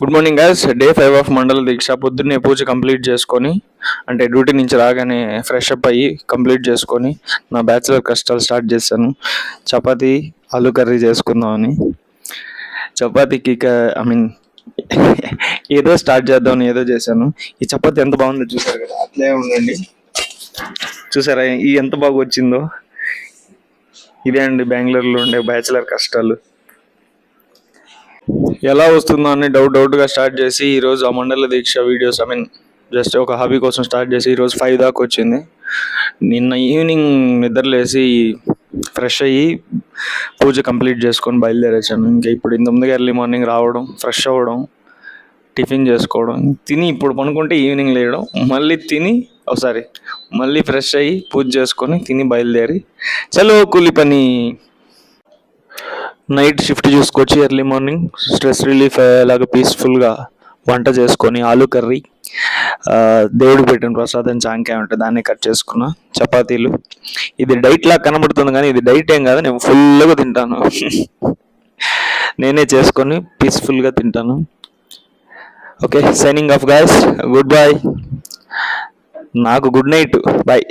Good morning guys. Day 5 of మండల దీక్ష. పొద్దున్నే పూజ complete చేసుకొని, అంటే డ్యూటీ నుంచి రాగానే ఫ్రెష్ అప్ అయ్యి కంప్లీట్ చేసుకొని నా బ్యాచిలర్ కష్టాలు స్టార్ట్ చేశాను. చపాతీ ఆలూ కర్రీ చేసుకుందామని. చపాతీకి ఐ మీన్ ఏదో స్టార్ట్ చేద్దామని ఏదో చేశాను. ఈ చపాతీ ఎంత బాగుందో చూసారు కదా, అట్లే ఉండండి. చూసారా ఎంత బాగా వచ్చిందో. ఇదే అండి బెంగళూరులో ఉండే బ్యాచిలర్ కష్టాలు. ఎలా వస్తుందో అని డౌట్గా స్టార్ట్ చేసి ఈరోజు ఆ మండల దీక్ష వీడియోస్ జస్ట్ ఒక హాబీ కోసం స్టార్ట్ చేసి ఈరోజు 5 దాకా వచ్చింది. నిన్న ఈవినింగ్ నిద్రలేసి ఫ్రెష్ అయ్యి పూజ కంప్లీట్ చేసుకొని బయలుదేరేసాను. ఇంకా ఇప్పుడు ఇంత ముందుగా ఎర్లీ మార్నింగ్ రావడం, ఫ్రెష్ అవ్వడం, టిఫిన్ చేసుకోవడం, తిని ఇప్పుడు పనుకుంటే ఈవినింగ్ లేయడం, మళ్ళీ తిని మళ్ళీ ఫ్రెష్ అయ్యి పూజ చేసుకొని తిని బయలుదేరి చలో కూలి పని. నైట్ షిఫ్ట్ చూసుకొచ్చి ఎర్లీ మార్నింగ్ స్ట్రెస్ రిలీఫ్ అయ్యేలాగా పీస్ఫుల్గా వంట చేసుకొని ఆలూ కర్రీ, దేవుడికి పెట్టిన ప్రసాదం జాంకాయ ఉంటుంది, దాన్ని కట్ చేసుకున్న చపాతీలు. ఇది డైట్ లాగా కనబడుతుంది కానీ ఇది డైట్ ఏం కాదు, నేను ఫుల్గా తింటాను. నేనే చేసుకొని పీస్ఫుల్గా తింటాను. Okay, signing off guys. Good bye. నాకు గుడ్ నైట్. బాయ్.